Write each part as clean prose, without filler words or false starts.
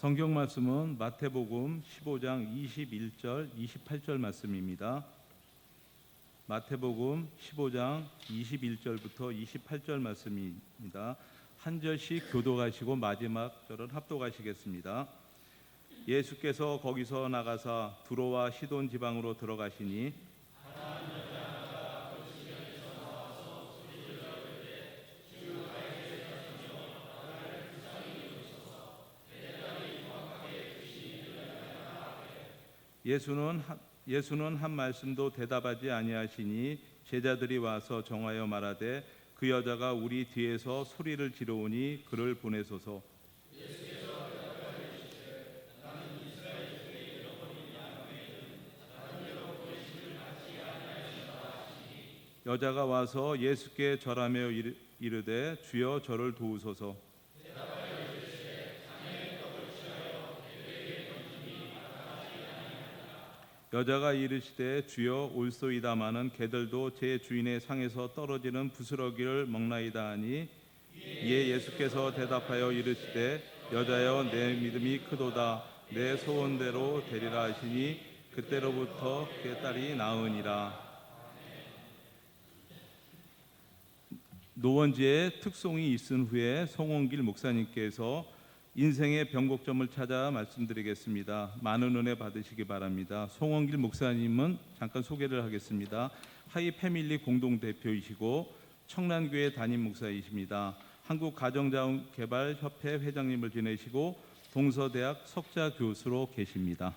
성경 말씀은 마태복음 15장 21절, 28절 말씀입니다. 마태복음 15장 21절부터 28절 말씀입니다. 한 절씩 교독하시고 마지막 절은 합독하시겠습니다. 예수께서 거기서 나가사 두로와 시돈 지방으로 들어가시니 예수는 한 말씀도 대답하지 아니하시니 제자들이 와서 정하여 말하되 그 여자가 우리 뒤에서 소리를 지르오니 그를 보내소서. 여자가 와서 예수께 절하며 이르되 주여 저를 도우소서. 여자가 이르시되 주여 올소이다마는 개들도 제 주인의 상에서 떨어지는 부스러기를 먹나이다 하니 이에 예수께서 대답하여 이르시되 여자여 내 믿음이 크도다 내 소원대로 되리라 하시니 그때로부터 그의 딸이 나으니라. 노원지에 특송이 있은 후에 송원길 목사님께서 인생의 변곡점을 찾아 말씀드리겠습니다. 많은 은혜 받으시기 바랍니다. 송원길 목사님은 잠깐 소개를 하겠습니다. 하이 패밀리 공동대표이시고 청란교회 담임 목사이십니다. 한국가정자원개발협회 회장님을 지내시고 동서대학 석좌 교수로 계십니다.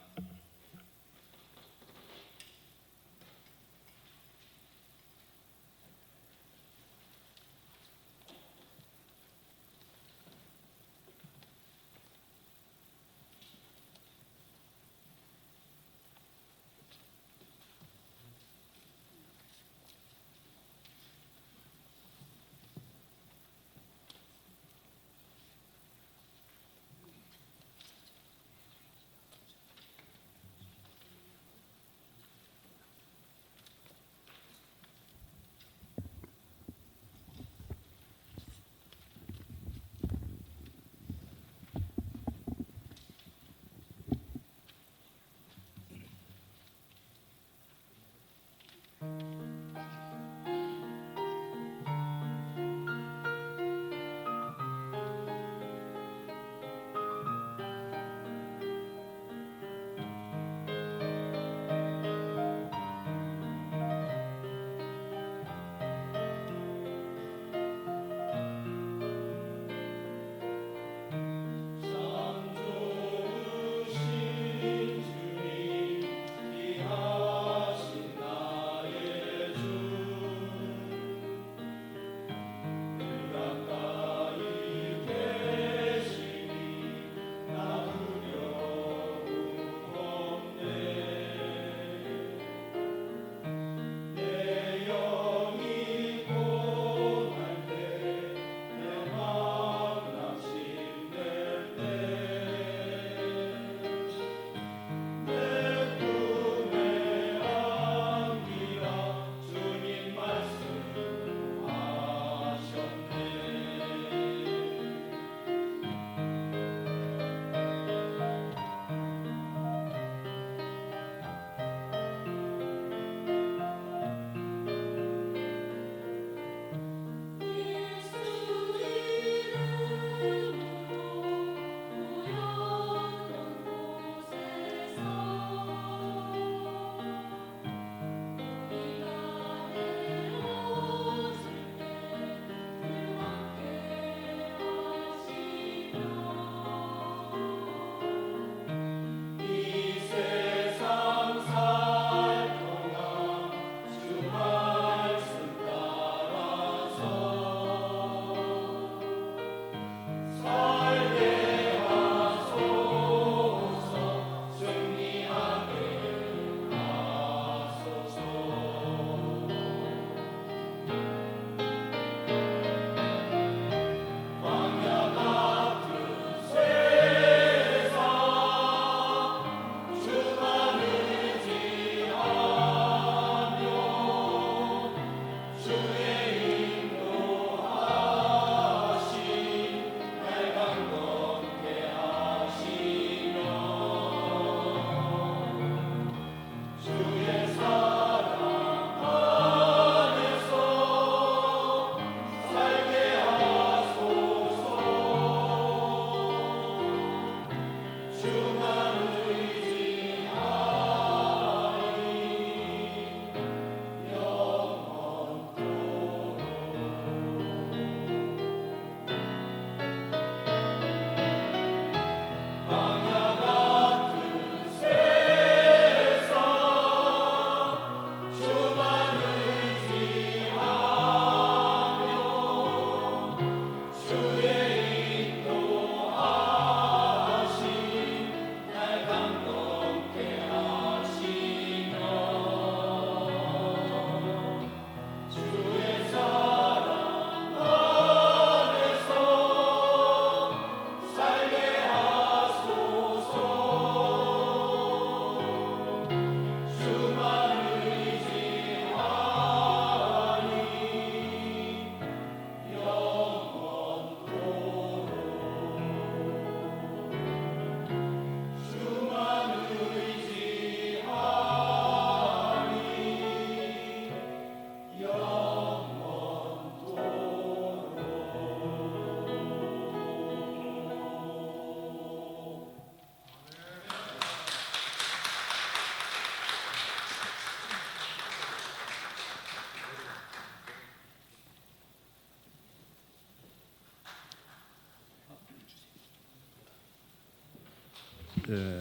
예,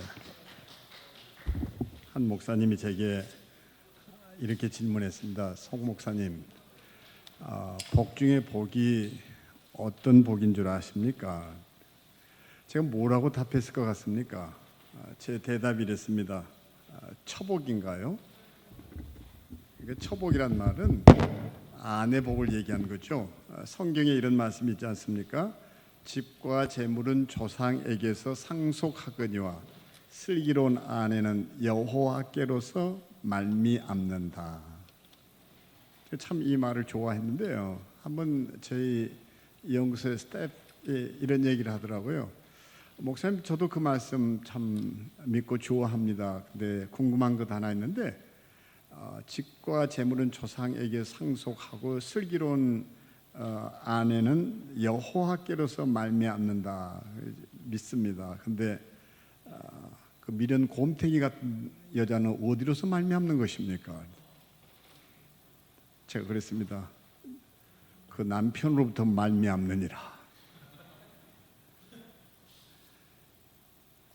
한 목사님이 제게 이렇게 질문했습니다. 송 목사님, 복 중에 복이 어떤 복인 줄 아십니까? 제가 뭐라고 답했을 것 같습니까? 제 대답이 이랬습니다. 처복인가요? 처복이란 말은 아내 복을 얘기하는 거죠. 성경에 이런 말씀이 있지 않습니까? 집과 재물은 조상에게서 상속하거니와 슬기로운 아내는 여호와께로서 말미암는다. 참 이 말을 좋아했는데요. 한번 저희 연구소의 스태프이 이런 얘기를 하더라고요. 목사님, 저도 그 말씀 참 믿고 좋아합니다. 근데 궁금한 것 하나 있는데, 집과 재물은 조상에게 상속하고 슬기로운 아내는 여호와께로서 말미암는다 믿습니다. 근데 그 미련 곰탱이 같은 여자는 어디로서 말미암는 것입니까? 제가 그랬습니다. 그 남편으로부터 말미암느니라.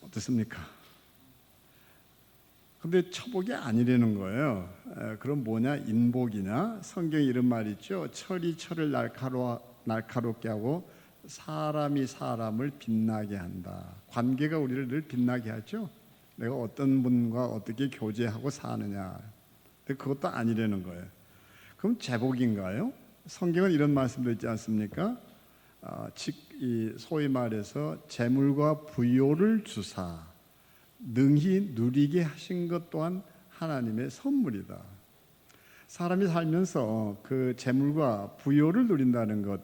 어떻습니까? 근데 처복이 아니라는 거예요. 그럼 뭐냐? 인복이냐? 성경에 이런 말이 있죠. 철이 철을 날카롭게 하고 사람이 사람을 빛나게 한다. 관계가 우리를 늘 빛나게 하죠. 내가 어떤 분과 어떻게 교제하고 사느냐. 근데 그것도 아니라는 거예요. 그럼 제복인가요? 성경은 이런 말씀도 있지 않습니까? 소위 말해서 재물과 부요를 주사 능히 누리게 하신 것 또한 하나님의 선물이다. 사람이 살면서 그 재물과 부요를 누린다는 것,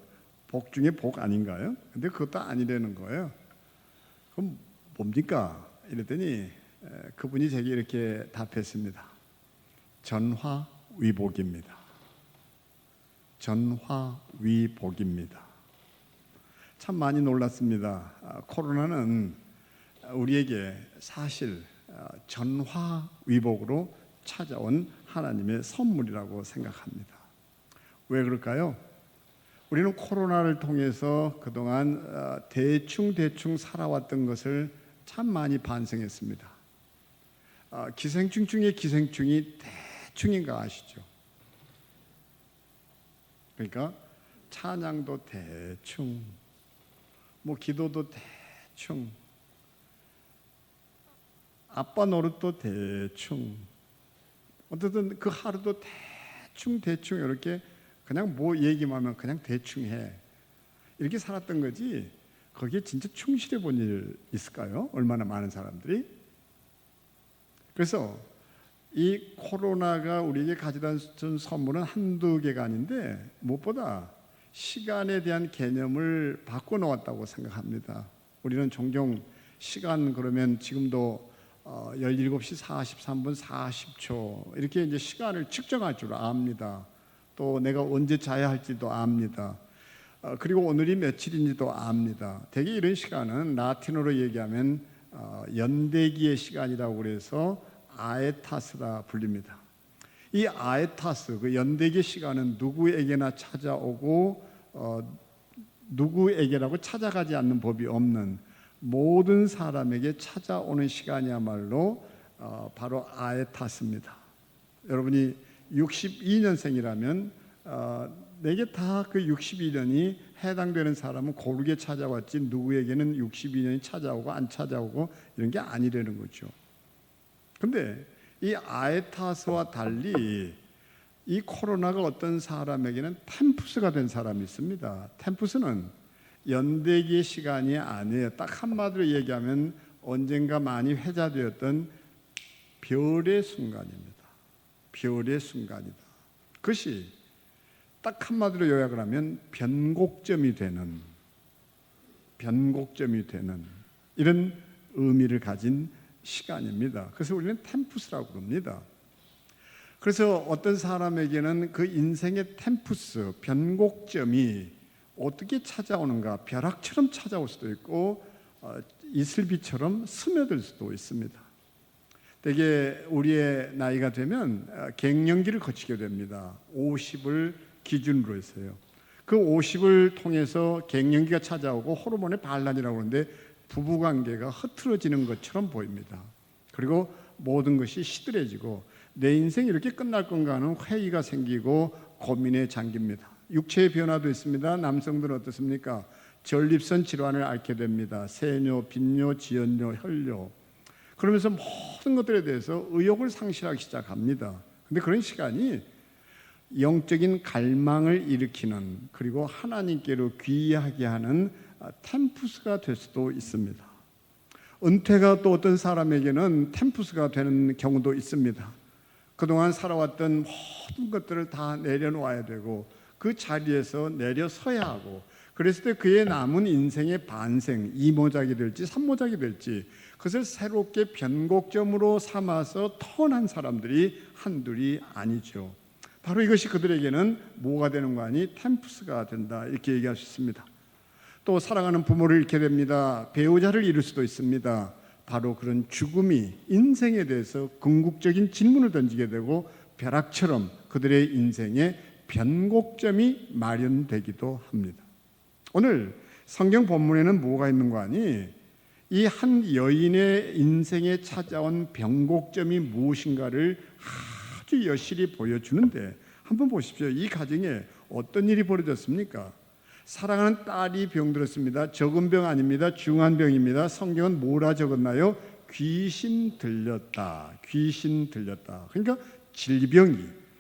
복 중에 복 아닌가요? 근데 그것도 아니라는 거예요. 그럼 뭡니까? 이랬더니 그분이 제게 이렇게 답했습니다. 전화위복입니다. 전화위복입니다. 참 많이 놀랐습니다. 코로나는 우리에게 사실 전화위복으로 찾아온 하나님의 선물이라고 생각합니다. 왜 그럴까요? 우리는 코로나를 통해서 그동안 대충 살아왔던 것을 참 많이 반성했습니다. 기생충 중에 기생충이 대충인 거 아시죠? 그러니까 찬양도 대충, 기도도 대충, 아빠 노릇도 대충, 어쨌든 그 하루도 대충 이렇게 그냥 얘기만 하면 그냥 대충 해. 이렇게 살았던 거지. 거기에 진짜 충실해 본 일 있을까요? 얼마나 많은 사람들이? 그래서 이 코로나가 우리에게 가져다 준 선물은 한두 개가 아닌데 무엇보다 시간에 대한 개념을 바꿔놓았다고 생각합니다. 우리는 종종 시간 그러면 지금도 17시 43분 40초 이렇게 이제 시간을 측정할 줄 압니다. 또 내가 언제 자야 할지도 압니다. 그리고 오늘이 며칠인지도 압니다. 대개 이런 시간은 라틴어로 얘기하면 연대기의 시간이라고 그래서 아에타스라 불립니다. 이 아에타스, 그 연대기 시간은 누구에게나 찾아오고 누구에게라고 찾아가지 않는 법이 없는 모든 사람에게 찾아오는 시간이야말로 바로 아에타스입니다. 여러분이 62년생이라면 내게 다 그 62년이 해당되는 사람은 고르게 찾아왔지 누구에게는 62년이 찾아오고 안 찾아오고 이런 게 아니라는 거죠. 근데 이 아에타스와 달리 이 코로나가 어떤 사람에게는 템푸스가 된 사람이 있습니다. 템푸스는 연대기의 시간이 아니에요. 딱 한마디로 얘기하면 언젠가 많이 회자되었던 별의 순간입니다. 별의 순간이다. 그것이 딱 한마디로 요약을 하면 변곡점이 되는 이런 의미를 가진 시간입니다. 그래서 우리는 템푸스라고 부릅니다. 그래서 어떤 사람에게는 그 인생의 템푸스, 변곡점이 어떻게 찾아오는가, 벼락처럼 찾아올 수도 있고 이슬비처럼 스며들 수도 있습니다. 대개 우리의 나이가 되면 갱년기를 거치게 됩니다. 50을 기준으로 했어요. 그 50을 통해서 갱년기가 찾아오고 호르몬의 반란이라고 하는데 부부관계가 흐트러지는 것처럼 보입니다. 그리고 모든 것이 시들해지고 내 인생이 이렇게 끝날 건가 하는 회의가 생기고 고민에 잠깁니다. 육체의 변화도 있습니다. 남성들은 어떻습니까? 전립선 질환을 앓게 됩니다. 세뇨, 빈뇨, 지연뇨, 혈뇨. 그러면서 모든 것들에 대해서 의욕을 상실하기 시작합니다. 근데 그런 시간이 영적인 갈망을 일으키는, 그리고 하나님께로 귀하게 하는 템푸스가 될 수도 있습니다. 은퇴가 또 어떤 사람에게는 템푸스가 되는 경우도 있습니다. 그동안 살아왔던 모든 것들을 다 내려놓아야 되고 그 자리에서 내려서야 하고, 그랬을 때 그의 남은 인생의 반생, 2모작이 될지 3모작이 될지 그것을 새롭게 변곡점으로 삼아서 태어난 사람들이 한둘이 아니죠. 바로 이것이 그들에게는 뭐가 되는 거 아니? 템푸스가 된다, 이렇게 얘기할 수 있습니다. 또 사랑하는 부모를 잃게 됩니다. 배우자를 잃을 수도 있습니다. 바로 그런 죽음이 인생에 대해서 궁극적인 질문을 던지게 되고 벼락처럼 그들의 인생에 변곡점이 마련되기도 합니다. 오늘 성경 본문에는 뭐가 있는 거 아니? 이 한 여인의 인생에 찾아온 변곡점이 무엇인가를 아주 여실히 보여주는데, 한번 보십시오. 이 가정에 어떤 일이 벌어졌습니까? 사랑하는 딸이 병들었습니다. 적은 병 아닙니다. 중한 병입니다. 성경은 뭐라 적었나요? 귀신 들렸다. 귀신 들렸다. 그러니까 질병이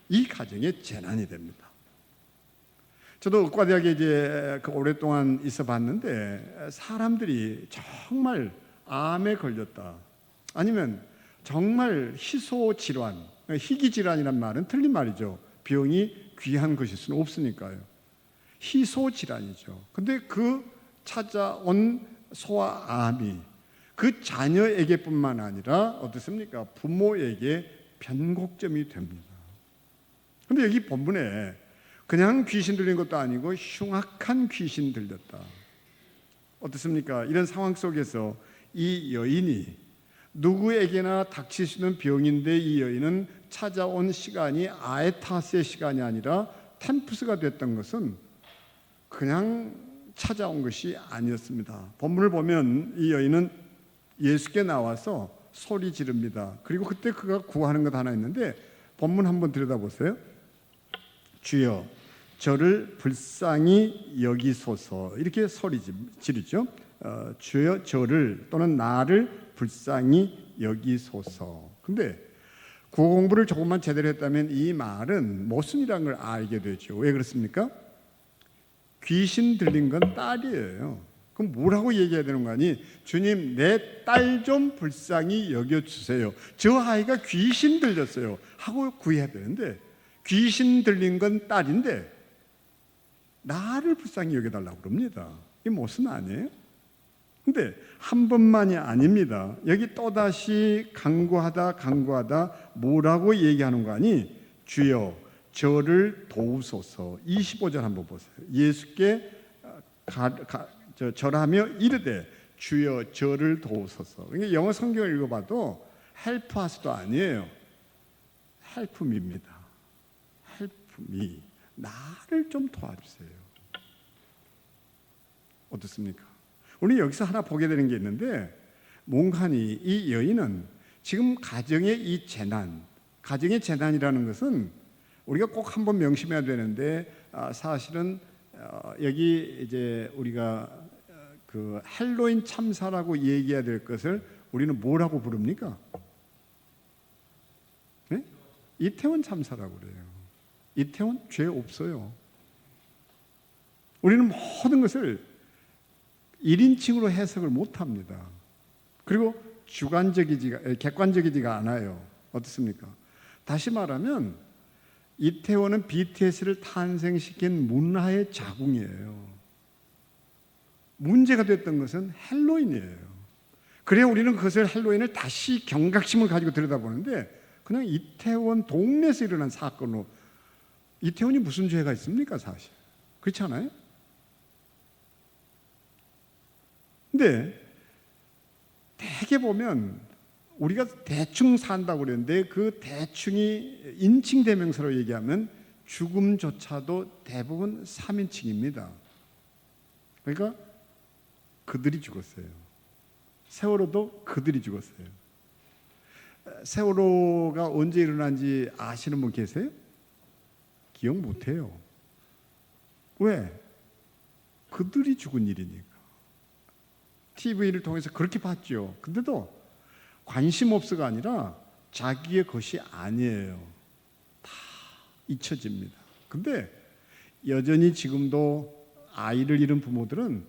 이 가정의 재난이 됩니다. 저도 의과대학에 이제 오랫동안 있어 봤는데, 사람들이 정말 암에 걸렸다, 아니면 정말 희소 질환, 희귀 질환이란 말은 틀린 말이죠. 병이 귀한 것일 수는 없으니까요. 희소 질환이죠. 근데 그 찾아온 소아암이 그 자녀에게뿐만 아니라 어떻습니까? 부모에게 변곡점이 됩니다. 근데 여기 본문에 그냥 귀신 들린 것도 아니고 흉악한 귀신 들렸다. 어떻습니까? 이런 상황 속에서 이 여인이, 누구에게나 닥칠 수 있는 병인데 이 여인은 찾아온 시간이 아에타스의 시간이 아니라 템푸스가 됐던 것은 그냥 찾아온 것이 아니었습니다. 본문을 보면 이 여인은 예수께 나와서 소리 지릅니다. 그리고 그때 그가 구하는 것 하나 있는데, 본문 한번 들여다보세요. 주여 저를 불쌍히 여기소서, 이렇게 소리 지르죠. 주여 저를, 또는 나를 불쌍히 여기소서. 근데 국어 공부를 조금만 제대로 했다면 이 말은 모순이라는 걸 알게 되죠. 왜 그렇습니까? 귀신 들린 건 딸이에요. 그럼 뭐라고 얘기해야 되는 거 아니? 주님, 내 딸 좀 불쌍히 여겨주세요. 저 아이가 귀신 들렸어요 하고 구해야 되는데, 귀신 들린 건 딸인데 나를 불쌍히 여겨달라고 그럽니다. 이게 모순 아니에요? 근데 한 번만이 아닙니다. 여기 또다시 간구하다 뭐라고 얘기하는 거 아니? 주여 저를 도우소서. 25절 한번 보세요. 예수께 절하며 이르되 주여 저를 도우소서. 그러니까 영어 성경을 읽어봐도 help us도 아니에요. help me입니다. help me. 나를 좀 도와주세요. 어떻습니까? 우리 여기서 하나 보게 되는 게 있는데, 몽간이 이 여인은 지금 가정의 이 재난, 가정의 재난이라는 것은 우리가 꼭 한번 명심해야 되는데, 사실은 여기 이제 우리가 그 헬로윈 참사라고 얘기해야 될 것을 우리는 뭐라고 부릅니까? 네? 이태원 참사라고 그래요. 이태원 죄 없어요. 우리는 모든 것을 1인칭으로 해석을 못합니다. 그리고 객관적이지가 않아요. 어떻습니까? 다시 말하면 이태원은 BTS를 탄생시킨 문화의 자궁이에요. 문제가 됐던 것은 헬로윈이에요. 그래야 우리는 그것을, 헬로윈을 다시 경각심을 가지고 들여다보는데, 그냥 이태원 동네에서 일어난 사건으로, 이태원이 무슨 죄가 있습니까 사실? 그렇지 않아요? 근데 대개 보면 우리가 대충 산다고 그랬는데, 그 대충이 인칭대명사로 얘기하면 죽음조차도 대부분 3인칭입니다. 그러니까 그들이 죽었어요. 세월호도 그들이 죽었어요. 세월호가 언제 일어난지 아시는 분 계세요? 기억 못해요. 왜? 그들이 죽은 일이니까. TV를 통해서 그렇게 봤죠. 근데도 관심 없어가 아니라 자기의 것이 아니에요. 다 잊혀집니다. 근데 여전히 지금도 아이를 잃은 부모들은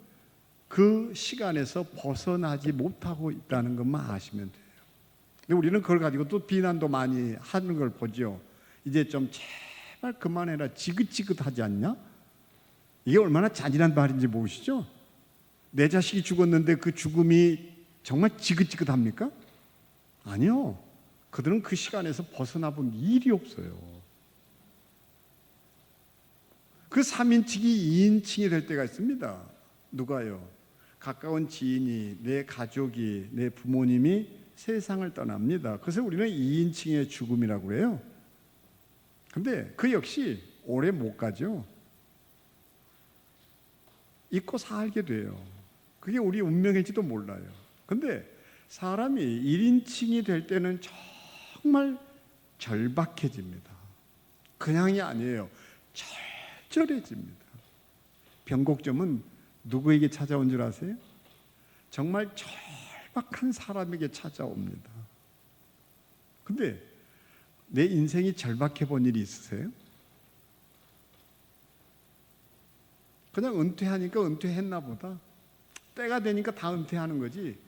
그 시간에서 벗어나지 못하고 있다는 것만 아시면 돼요. 근데 우리는 그걸 가지고 또 비난도 많이 하는 걸 보죠. 이제 좀 제발 그만해라. 지긋지긋하지 않냐? 이게 얼마나 잔인한 말인지 모르시죠? 내 자식이 죽었는데 그 죽음이 정말 지긋지긋합니까? 아니요. 그들은 그 시간에서 벗어나 본 일이 없어요. 그 3인칭이 2인칭이 될 때가 있습니다. 누가요? 가까운 지인이, 내 가족이, 내 부모님이 세상을 떠납니다. 그래서 우리는 2인칭의 죽음이라고 해요. 근데 그 역시 오래 못 가죠. 잊고 살게 돼요. 그게 우리 운명일지도 몰라요. 근데 사람이 1인칭이 될 때는 정말 절박해집니다. 그냥이 아니에요. 절절해집니다. 변곡점은 누구에게 찾아온 줄 아세요? 정말 절박한 사람에게 찾아옵니다. 근데 내 인생이 절박해 본 일이 있으세요? 그냥 은퇴하니까 은퇴했나 보다. 때가 되니까 다 은퇴하는 거지.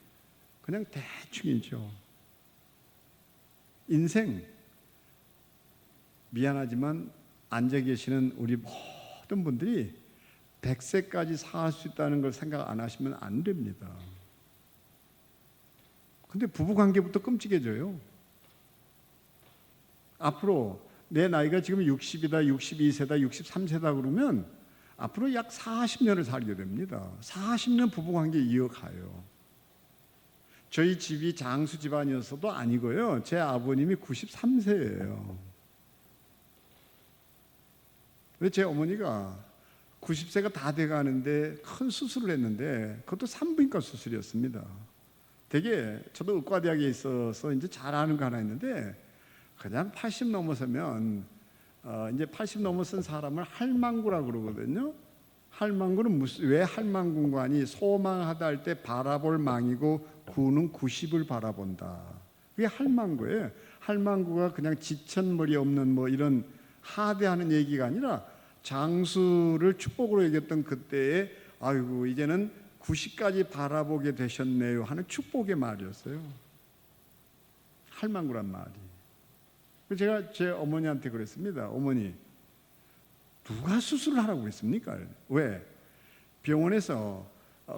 그냥 대충이죠. 인생 미안하지만 앉아 계시는 우리 모든 분들이 100세까지 살 수 있다는 걸 생각 안 하시면 안 됩니다. 근데 부부관계부터 끔찍해져요. 앞으로 내 나이가 지금 60이다, 62세다, 63세다 그러면 앞으로 약 40년을 살게 됩니다. 40년 부부관계 이어가요. 저희 집이 장수 집안이었어도 아니고요. 제 아버님이 93세예요. 근데 제 어머니가 90세가 다 돼가는데 큰 수술을 했는데 그것도 산부인과 수술이었습니다. 되게 저도 의과대학에 있어서 이제 잘 아는 거 하나 있는데 그냥 80 넘어서면 이제 80 넘어선 사람을 할망구라고 그러거든요. 할망구는 왜 할망구인가니 소망하다 할 때 바라볼 망이고 구는 90을 바라본다. 그게 할망구예요. 할망구가 그냥 지천머리 없는 뭐 이런 하대하는 얘기가 아니라 장수를 축복으로 여겼던 그때에 아이고 이제는 90까지 바라보게 되셨네요 하는 축복의 말이었어요. 할망구란 말이. 제가 제 어머니한테 그랬습니다. 어머니, 누가 수술을 하라고 그랬습니까? 왜? 병원에서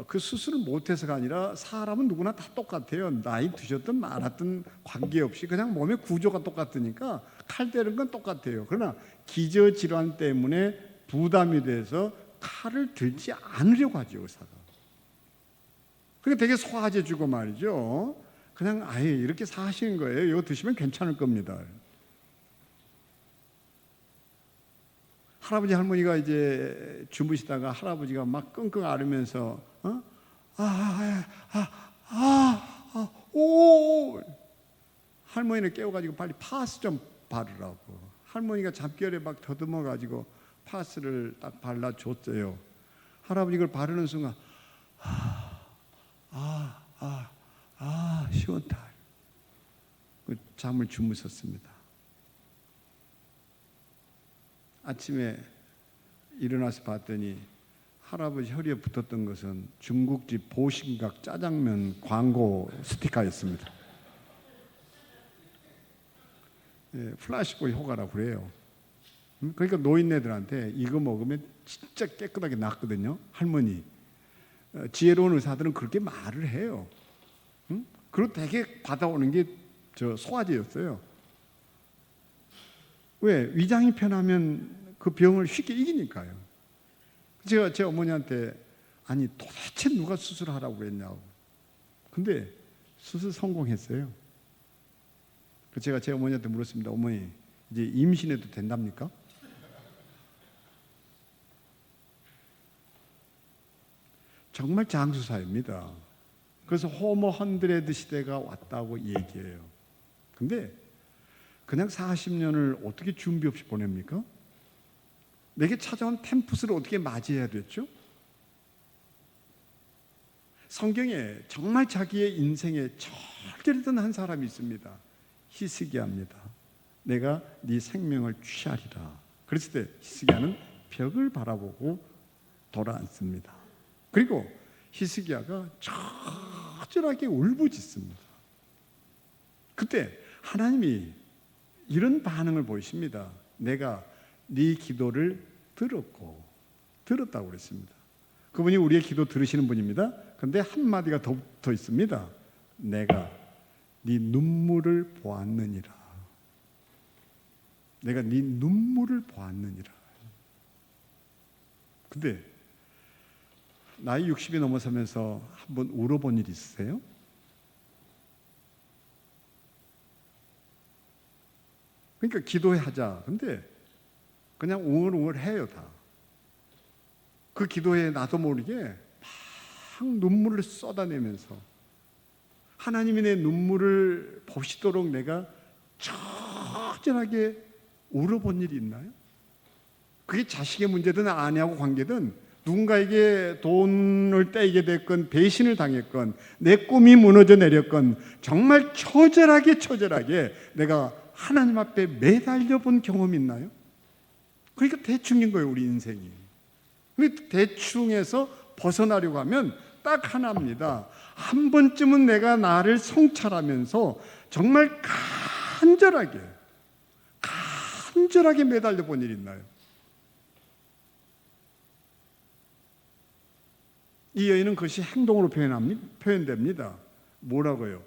그 수술을 못해서가 아니라 사람은 누구나 다 똑같아요. 나이 드셨든 많았든 관계없이 그냥 몸의 구조가 똑같으니까 칼 때리는 건 똑같아요. 그러나 기저질환 때문에 부담이 돼서 칼을 들지 않으려고 하죠, 의사가. 그러니까 되게 소화제 주고 말이죠. 그냥 아예 이렇게 사시는 거예요. 이거 드시면 괜찮을 겁니다. 할아버지 할머니가 이제 주무시다가 할아버지가 막 끙끙 앓으면서 오 할머니를 깨워가지고 빨리 파스 좀 바르라고. 할머니가 잠결에 막 더듬어가지고 파스를 딱 발라줬어요. 할아버지 그걸 바르는 순간 시원타. 그 잠을 주무셨습니다. 아침에 일어나서 봤더니 할아버지 허리에 붙었던 것은 중국집 보신각 짜장면 광고 스티커였습니다. 플라시보 효과라고 그래요. 그러니까 노인네들한테 이거 먹으면 진짜 깨끗하게 낫거든요. 할머니. 지혜로운 의사들은 그렇게 말을 해요. 그리고 되게 받아오는 게 저 소화제였어요. 왜? 위장이 편하면 그 병을 쉽게 이기니까요. 제가 제 어머니한테 아니 도대체 누가 수술하라고 그랬냐고. 근데 수술 성공했어요. 그래서 제가 제 어머니한테 물었습니다. 어머니 이제 임신해도 된답니까? 정말 장수사입니다. 그래서 호모 헌드레드 시대가 왔다고 얘기해요. 근데 그냥 40년을 어떻게 준비 없이 보냅니까? 내게 찾아온 템푸스를 어떻게 맞이해야 됐죠? 성경에 정말 자기의 인생에 절절했던 한 사람이 있습니다. 히스기야입니다. 내가 네 생명을 취하리라. 그랬을 때 히스기야는 벽을 바라보고 돌아앉습니다. 그리고 히스기야가 절절하게 울부짖습니다. 그때 하나님이 이런 반응을 보이십니다. 내가 네 기도를 들었다고 그랬습니다. 그분이 우리의 기도 들으시는 분입니다. 그런데 한마디가 더 붙어 있습니다. 내가 네 눈물을 보았느니라. 내가 네 눈물을 보았느니라. 근데 나이 60이 넘어서면서 한번 울어본 일 있으세요? 그러니까 기도하자. 근데 그냥 웅얼웅얼해요 다. 그 기도에 나도 모르게 막 눈물을 쏟아내면서 하나님이 내 눈물을 보시도록 내가 적절하게 울어본 일이 있나요? 그게 자식의 문제든 아내하고 관계든 누군가에게 돈을 떼게 됐건 배신을 당했건 내 꿈이 무너져 내렸건 정말 처절하게 내가 하나님 앞에 매달려 본 경험이 있나요? 그러니까 대충인 거예요 우리 인생이. 근데 대충에서 벗어나려고 하면 딱 하나입니다. 한 번쯤은 내가 나를 성찰하면서 정말 간절하게 매달려 본 일이 있나요? 이 여인은 그것이 행동으로 표현됩니다. 뭐라고요?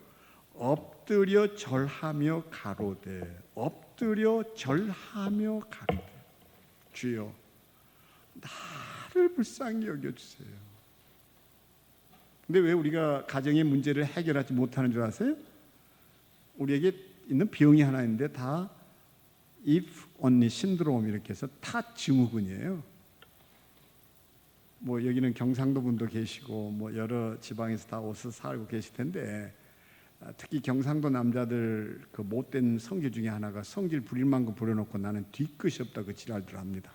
엎드려 절하며 가로되, 엎드려 절하며 가로되, 주여 나를 불쌍히 여겨주세요. 근데 왜 우리가 가정의 문제를 해결하지 못하는 줄 아세요? 우리에게 있는 병이 하나 있는데 다 if only 신드롬 이렇게 해서 타 증후군이에요. 뭐 여기는 경상도 분도 계시고 뭐 여러 지방에서 다 오서 살고 계실 텐데 특히 경상도 남자들 그 못된 성질 중에 하나가 성질 부릴 만큼 부려놓고 나는 뒤끝이 없다 그 지랄들 합니다.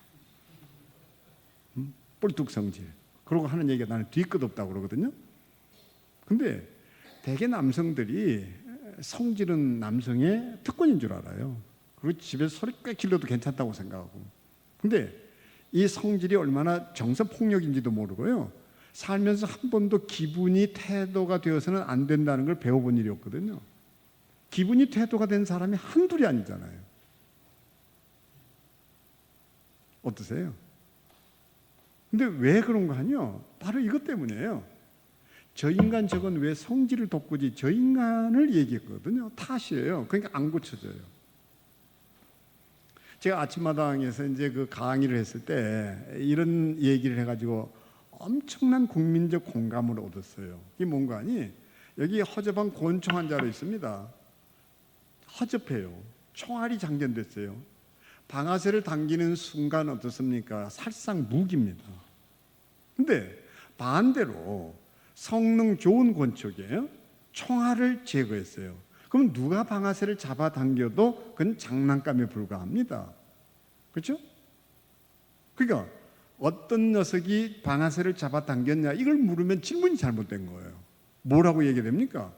뿔뚝 성질. 그러고 하는 얘기가 나는 뒤끝 없다고 그러거든요. 근데 대개 남성들이 성질은 남성의 특권인 줄 알아요. 그리고 집에서 소리 꽤 질러도 괜찮다고 생각하고. 근데 이 성질이 얼마나 정서폭력인지도 모르고요. 살면서 한 번도 기분이 태도가 되어서는 안 된다는 걸 배워본 일이 없거든요. 기분이 태도가 된 사람이 한둘이 아니잖아요. 어떠세요? 근데 왜 그런 거 아니요? 바로 이것 때문이에요. 저 인간 저건 왜 성질을 돋구지? 저 인간을 얘기했거든요. 탓이에요. 그러니까 안 고쳐져요. 제가 아침마당에서 이제 그 강의를 했을 때 이런 얘기를 해가지고 엄청난 국민적 공감을 얻었어요. 이게 뭔가 하니 여기 허접한 권총 환자로 있습니다. 허접해요. 총알이 장전됐어요. 방아쇠를 당기는 순간 어떻습니까? 살상 무기입니다. 근데 반대로 성능 좋은 권총이에요. 총알을 제거했어요. 그럼 누가 방아쇠를 잡아당겨도 그건 장난감에 불과합니다. 그렇죠? 그러니까 어떤 녀석이 방아쇠를 잡아당겼냐 이걸 물으면 질문이 잘못된 거예요. 뭐라고 얘기됩니까?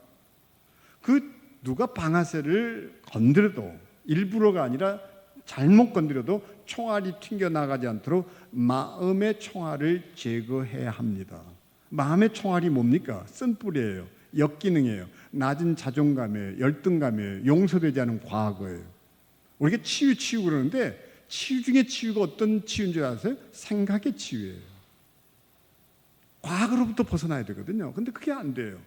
그 누가 방아쇠를 건드려도 일부러가 아니라 잘못 건드려도 총알이 튕겨나가지 않도록 마음의 총알을 제거해야 합니다. 마음의 총알이 뭡니까? 쓴뿌리예요. 역기능이에요. 낮은 자존감이에요. 열등감이에요. 용서되지 않은 과거예요. 우리가 치유 그러는데 치유 중에 치유가 어떤 치유인 줄 아세요? 생각의 치유예요. 과거로부터 벗어나야 되거든요. 근데 그게 안 돼요.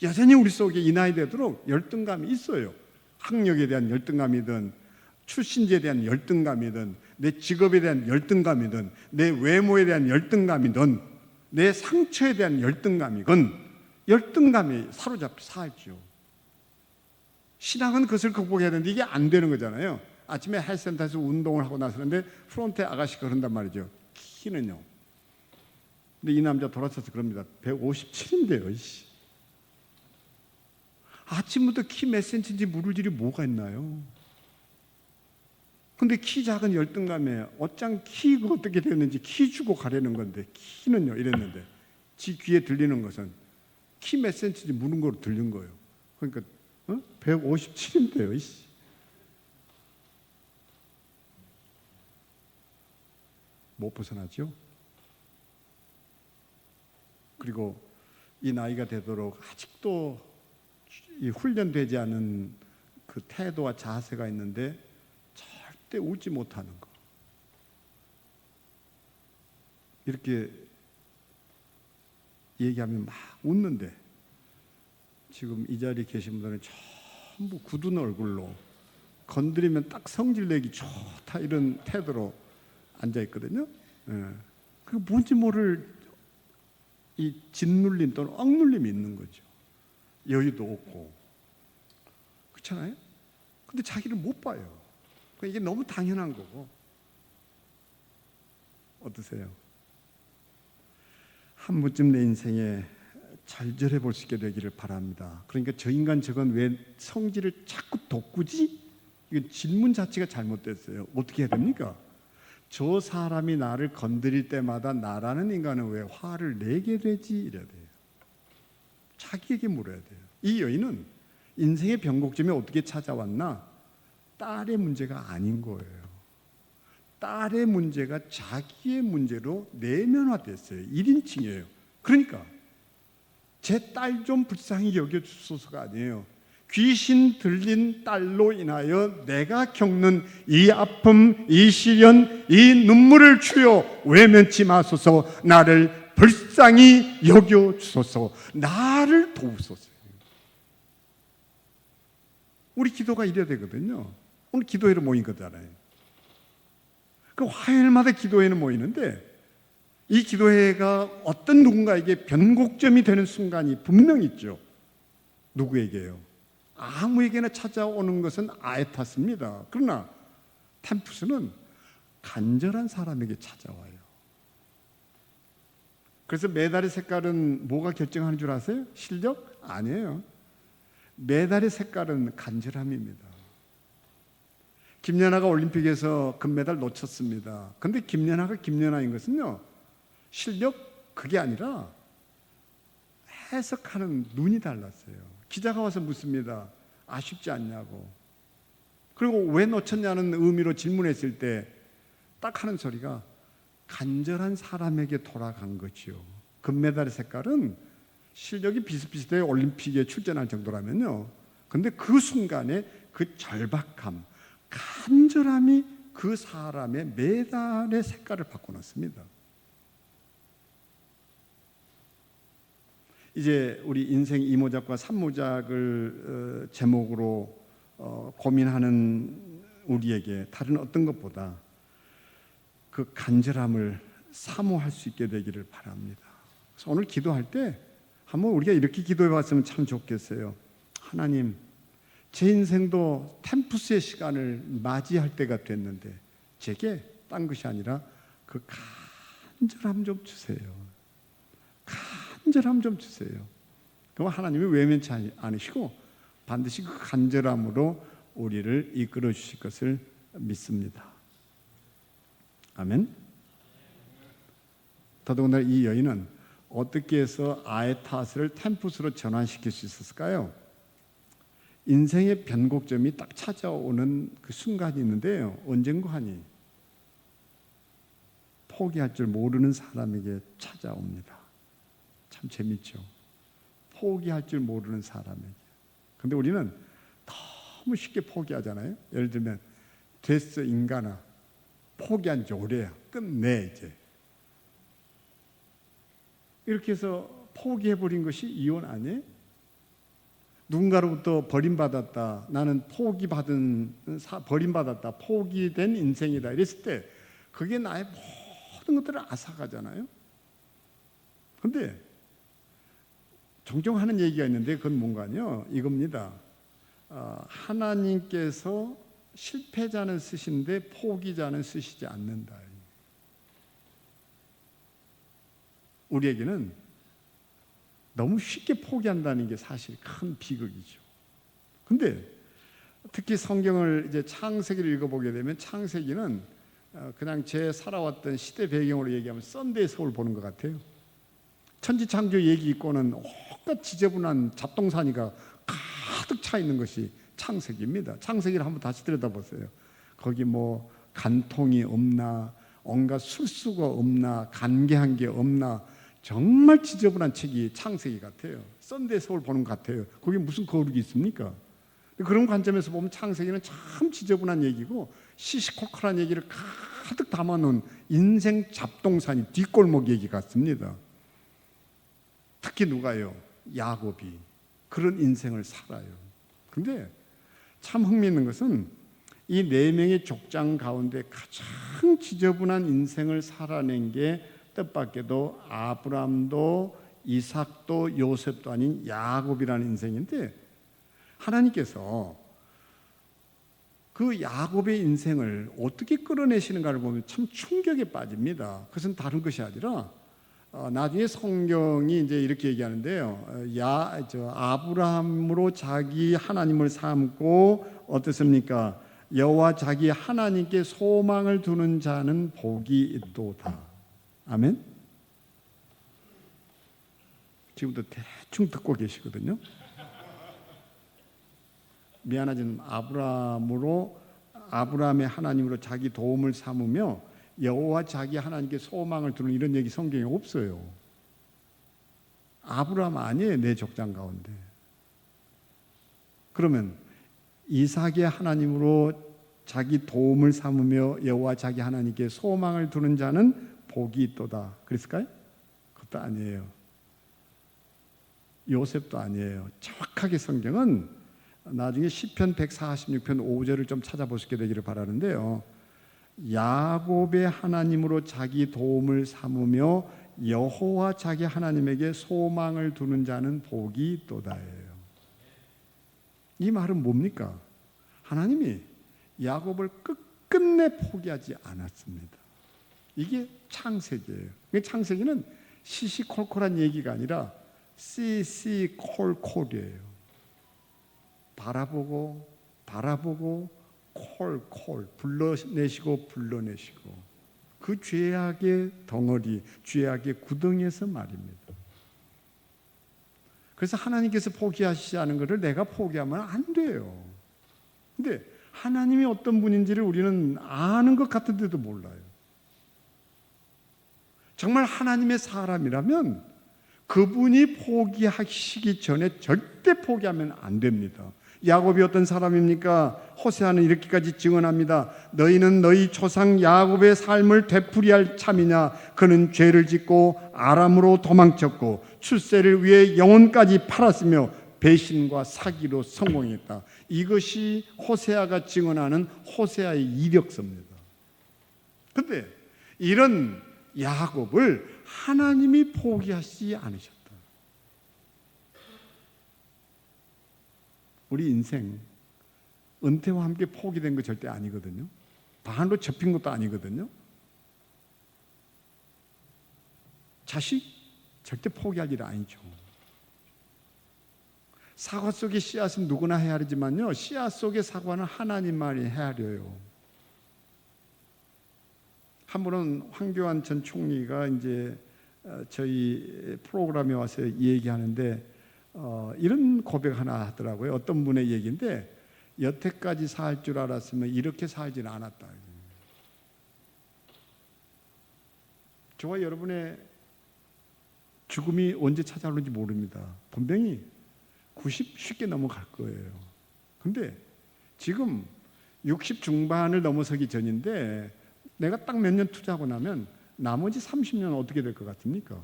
여전히 우리 속에 이 나이 되도록 열등감이 있어요. 학력에 대한 열등감이든 출신지에 대한 열등감이든 내 직업에 대한 열등감이든 내 외모에 대한 열등감이든 내 상처에 대한 열등감이건 열등감이 사로잡혀 살죠. 신앙은 그것을 극복해야 되는데 이게 안 되는 거잖아요. 아침에 헬스센터에서 운동을 하고 나서는데 프론트에 아가씨가 그런단 말이죠. 키는요. 근데 이 남자 돌아서서 그럽니다. 157인데요. 아침부터 키 몇 센치인지 물을 일이 뭐가 있나요? 근데 키 작은 열등감에 어짱 키가 어떻게 됐는지 키 주고 가려는 건데, 키는요 이랬는데 지 귀에 들리는 것은 키 몇 센치인지 물은 거로 들린 거예요. 그러니까 157인데요. 못 벗어나죠. 그리고 이 나이가 되도록 아직도 이 훈련되지 않은 그 태도와 자세가 있는데 절대 웃지 못하는 거. 이렇게 얘기하면 막 웃는데 지금 이 자리에 계신 분들은 전부 굳은 얼굴로 건드리면 딱 성질내기 좋다 이런 태도로 앉아 있거든요. 그 뭔지 모를 이 짓눌림 또는 억눌림이 있는 거죠. 여유도 없고 그렇잖아요. 근데 자기를 못 봐요. 이게 너무 당연한 거고. 어떠세요? 한 번쯤 내 인생에 절절해 볼 수 있게 되기를 바랍니다. 그러니까 저 인간 저건 왜 성질을 자꾸 돋구지? 이건 질문 자체가 잘못됐어요. 어떻게 해야 됩니까? 저 사람이 나를 건드릴 때마다 나라는 인간은 왜 화를 내게 되지? 이래야 돼요. 자기에게 물어야 돼요. 이 여인은 인생의 변곡점이 어떻게 찾아왔나? 딸의 문제가 아닌 거예요. 딸의 문제가 자기의 문제로 내면화됐어요. 1인칭이에요. 그러니까 제 딸 좀 불쌍히 여겨주소서가 아니에요. 귀신 들린 딸로 인하여 내가 겪는 이 아픔, 이 시련, 이 눈물을 주여 외면치 마소서. 나를 불쌍히 여겨주소서. 나를 도우소서. 우리 기도가 이래야 되거든요. 오늘 기도회로 모인 거잖아요. 그 화요일마다 기도회는 모이는데 이 기도회가 어떤 누군가에게 변곡점이 되는 순간이 분명 있죠. 누구에게요? 아무에게나 찾아오는 것은 아에타스입니다. 그러나 템푸스는 간절한 사람에게 찾아와요. 그래서 메달의 색깔은 뭐가 결정하는 줄 아세요? 실력? 아니에요. 메달의 색깔은 간절함입니다. 김연아가 올림픽에서 금메달 놓쳤습니다. 그런데 김연아가 김연아인 것은요, 실력 그게 아니라 해석하는 눈이 달랐어요. 기자가 와서 묻습니다. 아쉽지 않냐고. 그리고 왜 놓쳤냐는 의미로 질문했을 때 딱 하는 소리가 간절한 사람에게 돌아간 거죠. 금메달의 색깔은 실력이 비슷비슷해 올림픽에 출전할 정도라면요. 근데 그 순간에 그 절박함, 간절함이 그 사람의 메달의 색깔을 바꿔놨습니다. 이제 우리 인생 2모작과 3모작을 제목으로 고민하는 우리에게 다른 어떤 것보다 그 간절함을 사모할 수 있게 되기를 바랍니다. 그래서 오늘 기도할 때 한번 우리가 이렇게 기도해 봤으면 참 좋겠어요. 하나님, 제 인생도 템푸스의 시간을 맞이할 때가 됐는데 제게 딴 것이 아니라 그 간절함 좀 주세요. 간절함 좀 주세요. 그럼 하나님이 외면치 않으시고 반드시 그 간절함으로 우리를 이끌어 주실 것을 믿습니다. 아멘. 더더군다나 이 여인은 어떻게 해서 아에타스를 템푸스로 전환시킬 수 있었을까요? 인생의 변곡점이 딱 찾아오는 그 순간이 있는데요. 언젠가 하니 포기할 줄 모르는 사람에게 찾아옵니다. 참 재밌죠. 포기할 줄 모르는 사람에게. 근데 우리는 너무 쉽게 포기하잖아요. 예를 들면 됐어 인간아, 포기한 지 오래야, 끝내 이제. 이렇게 해서 포기해버린 것이 이혼 아니에요? 누군가로부터 버림받았다, 나는 버림받았다, 포기된 인생이다 이랬을 때 그게 나의 모든 것들을 앗아가잖아요. 그런데 종종 하는 얘기가 있는데 그건 뭔가요? 이겁니다. 하나님께서 실패자는 쓰시는데 포기자는 쓰시지 않는다. 우리에게는 너무 쉽게 포기한다는 게 사실 큰 비극이죠. 근데 특히 성경을 이제 창세기를 읽어보게 되면 창세기는 그냥 제 살아왔던 시대 배경으로 얘기하면 썬데이 서울 보는 것 같아요. 천지창조 얘기 있고는 온갖 지저분한 잡동사니가 가득 차 있는 것이 창세기입니다. 창세기를 한번 다시 들여다보세요. 거기 뭐 간통이 없나, 온갖 술수가 없나, 간계한 게 없나, 정말 지저분한 책이 창세기 같아요. 썬데이 서울 보는 것 같아요. 거기 무슨 거룩이 있습니까? 그런 관점에서 보면 창세기는 참 지저분한 얘기고 시시콜콜한 얘기를 가득 담아놓은 인생 잡동사니 뒷골목 얘기 같습니다. 특히 누가요? 야곱이 그런 인생을 살아요. 근데 참 흥미있는 것은 이 네 명의 족장 가운데 가장 지저분한 인생을 살아낸 게 뜻밖에도 아브람도 이삭도 요셉도 아닌 야곱이라는 인생인데, 하나님께서 그 야곱의 인생을 어떻게 끌어내시는가를 보면 참 충격에 빠집니다. 그것은 다른 것이 아니라 나중에 성경이 이제 이렇게 얘기하는데요. 아브라함으로 자기 하나님을 삼고 어떻습니까? 여호와 자기 하나님께 소망을 두는 자는 복이 있도다. 아멘. 지금도 대충 듣고 계시거든요. 미안하지만 아브라함의 하나님으로 자기 도움을 삼으며 여호와 자기 하나님께 소망을 두는 이런 얘기 성경에 없어요. 아브라함 아니에요, 내 족장 가운데. 그러면 이삭의 하나님으로 자기 도움을 삼으며 여호와 자기 하나님께 소망을 두는 자는 복이 있도다. 그랬을까요? 그것도 아니에요. 요셉도 아니에요. 정확하게 성경은 나중에 시편 146편 5절을 좀 찾아보시게 되기를 바라는데요. 야곱의 하나님으로 자기 도움을 삼으며 여호와 자기 하나님에게 소망을 두는 자는 복이 있도다예요. 이 말은 뭡니까? 하나님이 야곱을 끝끝내 포기하지 않았습니다. 이게 창세기예요. 창세기는 시시콜콜한 얘기가 아니라 시시콜콜이에요. 바라보고 콜콜, 불러내시고 그 죄악의 덩어리, 죄악의 구덩이에서 말입니다. 그래서 하나님께서 포기하시지 않은 것을 내가 포기하면 안 돼요. 근데 하나님이 어떤 분인지를 우리는 아는 것 같은데도 몰라요. 정말 하나님의 사람이라면 그분이 포기하시기 전에 절대 포기하면 안 됩니다. 야곱이 어떤 사람입니까? 호세아는 이렇게까지 증언합니다. 너희는 너희 조상 야곱의 삶을 되풀이할 참이냐? 그는 죄를 짓고 아람으로 도망쳤고 출세를 위해 영혼까지 팔았으며 배신과 사기로 성공했다. 이것이 호세아가 증언하는 호세아의 이력서입니다. 그런데 이런 야곱을 하나님이 포기하시지 않으셨다. 우리 인생 은퇴와 함께 포기된 거 절대 아니거든요. 반으로 접힌 것도 아니거든요. 자식 절대 포기할 일 아니죠. 사과 속의 씨앗은 누구나 헤아리지만요, 씨앗 속의 사과는 하나님만이 헤아려요. 한 번은 황교안 전 총리가 이제 저희 프로그램에 와서 얘기하는데 이런 고백 하나 하더라고요. 어떤 분의 얘기인데, 여태까지 살 줄 알았으면 이렇게 살지는 않았다. 저와 여러분의 죽음이 언제 찾아오는지 모릅니다. 분명히 90 쉽게 넘어갈 거예요. 근데 지금 60 중반을 넘어서기 전인데 내가 딱 몇 년 투자하고 나면 나머지 30년은 어떻게 될 것 같습니까?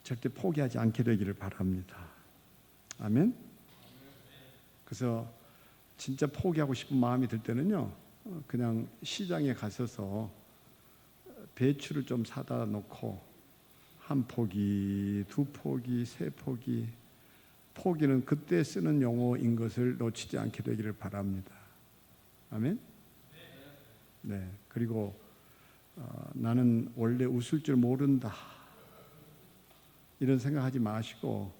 절대 포기하지 않게 되기를 바랍니다. 아멘. 그래서 진짜 포기하고 싶은 마음이 들 때는요, 그냥 시장에 가셔서 배추를 좀 사다 놓고 한 포기, 두 포기, 세 포기, 포기는 그때 쓰는 용어인 것을 놓치지 않게 되기를 바랍니다. 아멘. 네. 그리고 나는 원래 웃을 줄 모른다 이런 생각하지 마시고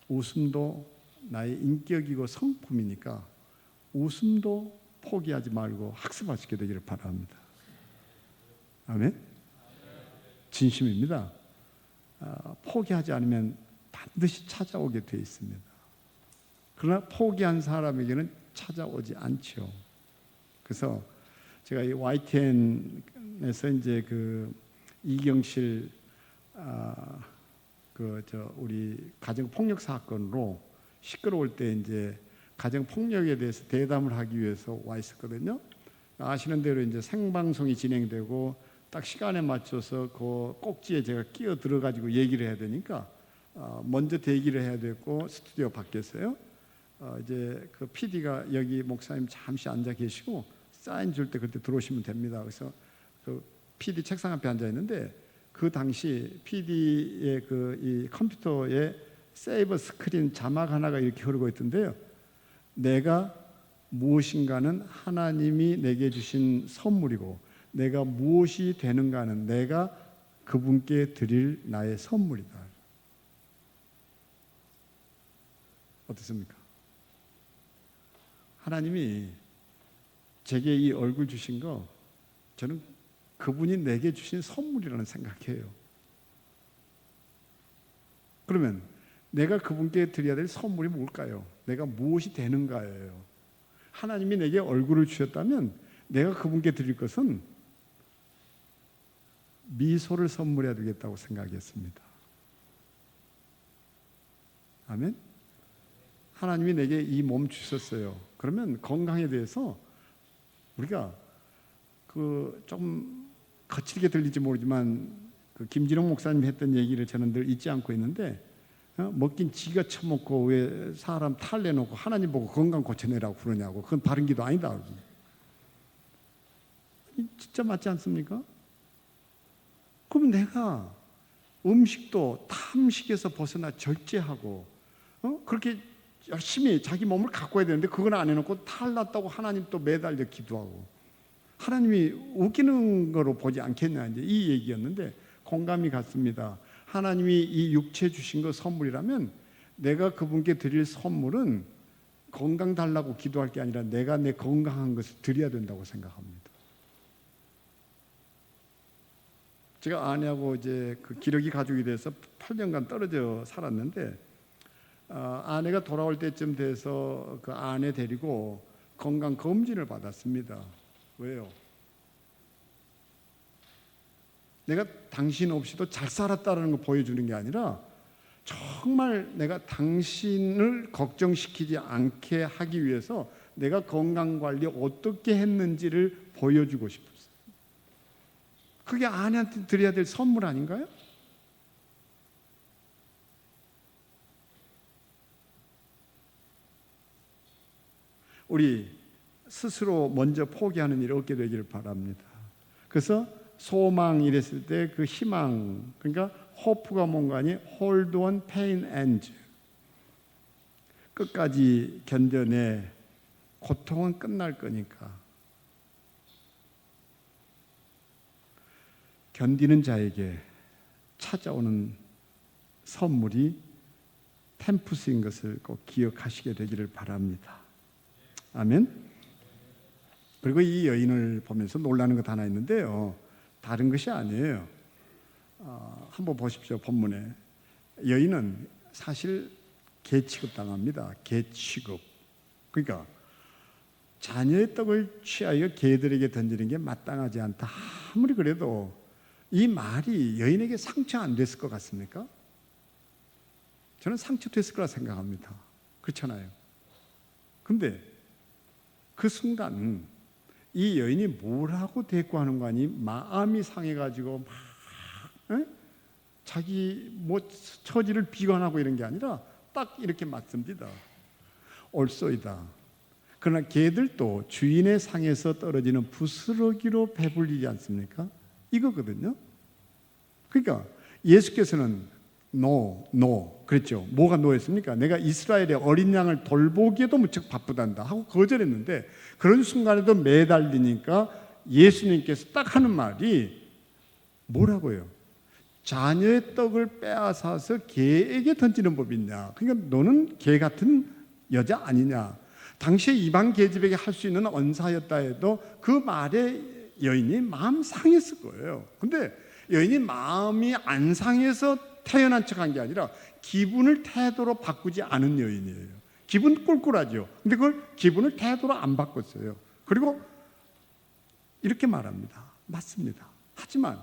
웃음도 나의 인격이고 성품이니까 웃음도 포기하지 말고 학습하시게 되기를 바랍니다. 아멘. 진심입니다. 포기하지 않으면 반드시 찾아오게 되어 있습니다. 그러나 포기한 사람에게는 찾아오지 않죠. 그래서 제가 이 YTN에서 이제 그 이경실 우리 가정 폭력 사건으로 시끄러울 때 이제 가정 폭력에 대해서 대담을 하기 위해서 와 있었거든요. 아시는 대로 이제 생방송이 진행되고 딱 시간에 맞춰서 그 꼭지에 제가 끼어 들어가지고 얘기를 해야 되니까 먼저 대기를 해야 되고 스튜디오 밖에서요. 이제 그 PD가 여기 목사님 잠시 앉아 계시고 사인 줄 때 그때 들어오시면 됩니다. 그래서 그 PD 책상 앞에 앉아 있는데 그 당시 PD의 그 이 컴퓨터에 세이버 스크린 자막 하나가 이렇게 흐르고 있던데요. 내가 무엇인가는 하나님이 내게 주신 선물이고 내가 무엇이 되는가는 내가 그분께 드릴 나의 선물이다. 어떻습니까? 하나님이 제게 이 얼굴 주신 거 저는 그분이 내게 주신 선물이라는 생각해요. 그러면 내가 그분께 드려야 될 선물이 뭘까요? 내가 무엇이 되는가예요. 하나님이 내게 얼굴을 주셨다면 내가 그분께 드릴 것은 미소를 선물해야 되겠다고 생각했습니다. 아멘. 하나님이 내게 이 몸 주셨어요. 그러면 건강에 대해서 우리가 그 좀 거칠게 들릴지 모르지만 그 김진홍 목사님이 했던 얘기를 저는 늘 잊지 않고 있는데 먹긴 지가 처먹고 왜 사람 탈내놓고 하나님 보고 건강 고쳐내라고 그러냐고. 그건 바른 기도 아니다. 진짜 맞지 않습니까? 그럼 내가 음식도 탐식에서 벗어나 절제하고 그렇게 열심히 자기 몸을 가꿔야 되는데 그건 안 해놓고 탈났다고 하나님 또 매달려 기도하고 하나님이 웃기는 거로 보지 않겠냐 이제 이 얘기였는데 공감이 갔습니다. 하나님이 이 육체 주신 거 선물이라면 내가 그분께 드릴 선물은 건강 달라고 기도할 게 아니라 내가 내 건강한 것을 드려야 된다고 생각합니다. 제가 아내하고 이제 그 기러기 가족이 돼서 8년간 떨어져 살았는데 아내가 돌아올 때쯤 돼서 그 아내 데리고 건강 검진을 받았습니다. 왜요? 내가 당신 없이도 잘 살았다는 거 보여주는 게 아니라 정말 내가 당신을 걱정시키지 않게 하기 위해서 내가 건강관리 어떻게 했는지를 보여주고 싶었어요. 그게 아내한테 드려야 될 선물 아닌가요? 우리 스스로 먼저 포기하는 일이 없게 되기를 바랍니다. 그래서 소망 이랬을 때 그 희망, 그러니까 호프가 뭔가 아니 hold on, pain ends. 끝까지 견뎌내. 고통은 끝날 거니까. 견디는 자에게 찾아오는 선물이 템푸스인 것을 꼭 기억하시게 되기를 바랍니다. 아멘. 그리고 이 여인을 보면서 놀라는 것 하나 있는데요. 다른 것이 아니에요. 한번 보십시오. 본문에 여인은 사실 개 취급당합니다. 개 취급. 그러니까 자녀의 떡을 취하여 개들에게 던지는 게 마땅하지 않다. 아무리 그래도 이 말이 여인에게 상처 안 됐을 것 같습니까? 저는 상처됐을 거라 생각합니다. 그렇잖아요. 근데 그 순간 이 여인이 뭐라고 대꾸하는 거 아니? 마음이 상해가지고 막 자기 뭐 처지를 비관하고 이런 게 아니라 딱 이렇게 맞습니다. 옳소이다. 그러나 개들도 주인의 상에서 떨어지는 부스러기로 배불리지 않습니까? 이거거든요. 그러니까 예수께서는 no 그랬죠. 뭐가 노였습니까? 내가 이스라엘의 어린 양을 돌보기에도 무척 바쁘단다 하고 거절했는데 그런 순간에도 매달리니까 예수님께서 딱 하는 말이 뭐라고요? 자녀의 떡을 빼앗아서 개에게 던지는 법이 있냐? 그러니까 너는 개 같은 여자 아니냐? 당시에 이방 계집에게 할 수 있는 언사였다 해도 그 말에 여인이 마음 상했을 거예요. 근데 여인이 마음이 안 상해서 태어난 척한 게 아니라 기분을 태도로 바꾸지 않은 여인이에요. 기분 꿀꿀하죠. 근데 그걸 기분을 태도로 안 바꿨어요. 그리고 이렇게 말합니다. 맞습니다. 하지만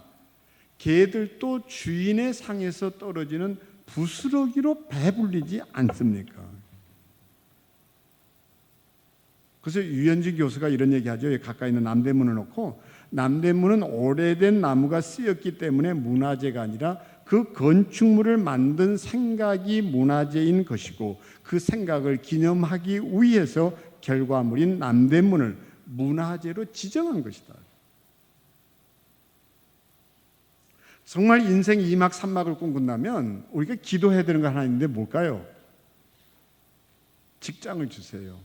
개들도 주인의 상에서 떨어지는 부스러기로 배불리지 않습니까? 그래서 유현진 교수가 이런 얘기하죠. 가까이 있는 남대문을 놓고, 남대문은 오래된 나무가 쓰였기 때문에 문화재가 아니라 그 건축물을 만든 생각이 문화재인 것이고, 그 생각을 기념하기 위해서 결과물인 남대문을 문화재로 지정한 것이다. 정말 인생 2막 3막을 꿈꾼다면 우리가 기도해야 되는 거 하나 있는데 뭘까요? 직장을 주세요.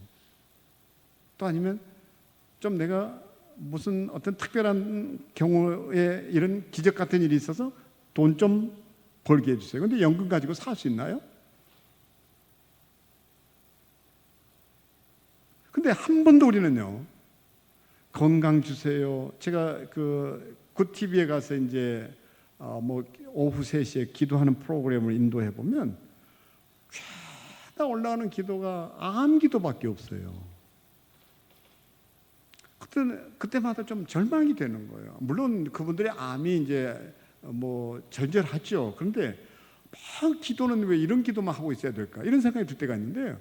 또 아니면 좀 내가 무슨 어떤 특별한 경우에 이런 기적 같은 일이 있어서 돈 좀 벌게 해주세요. 근데 연금 가지고 살 수 있나요? 근데 한 번도 우리는요, 건강 주세요. 제가 그 굿TV에 가서 이제 뭐 오후 3시에 기도하는 프로그램을 인도해 보면 죄다 올라오는 기도가 암 기도밖에 없어요. 그때마다 좀 절망이 되는 거예요. 물론 그분들의 암이 이제 뭐 절절하죠. 그런데 막 기도는 왜 이런 기도만 하고 있어야 될까? 이런 생각이 들 때가 있는데요.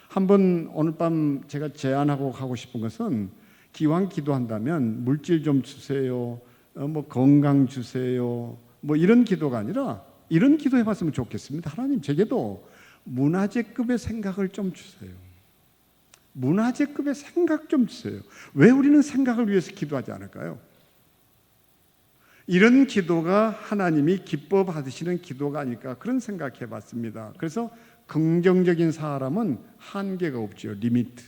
한번 오늘 밤 제가 제안하고 가고 싶은 것은, 기왕 기도한다면 물질 좀 주세요. 뭐 건강 주세요. 뭐 이런 기도가 아니라 이런 기도 해봤으면 좋겠습니다. 하나님, 제게도 문화재급의 생각을 좀 주세요. 문화재급의 생각 좀 주세요. 왜 우리는 생각을 위해서 기도하지 않을까요? 이런 기도가 하나님이 기뻐 받으시는 기도가 아닐까, 그런 생각해 봤습니다. 그래서 긍정적인 사람은 한계가 없죠. 리미트.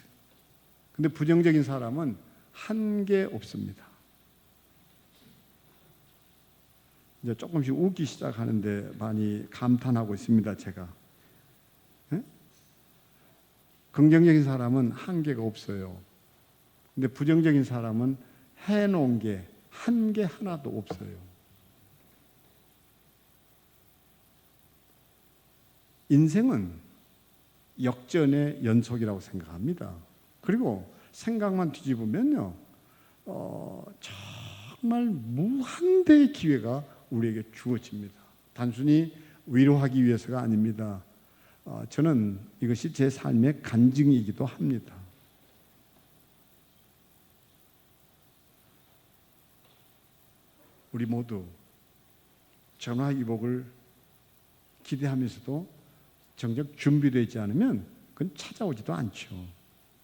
근데 부정적인 사람은 한계 없습니다. 이제 조금씩 웃기 시작하는데 많이 감탄하고 있습니다, 제가. 네? 긍정적인 사람은 한계가 없어요. 근데 부정적인 사람은 해놓은 게 한계 하나도 없어요. 인생은 역전의 연속이라고 생각합니다. 그리고 생각만 뒤집으면요, 정말 무한대의 기회가 우리에게 주어집니다. 단순히 위로하기 위해서가 아닙니다. 저는 이것이 제 삶의 간증이기도 합니다. 우리 모두 전화위복을 기대하면서도 정작 준비되지 않으면 그건 찾아오지도 않죠.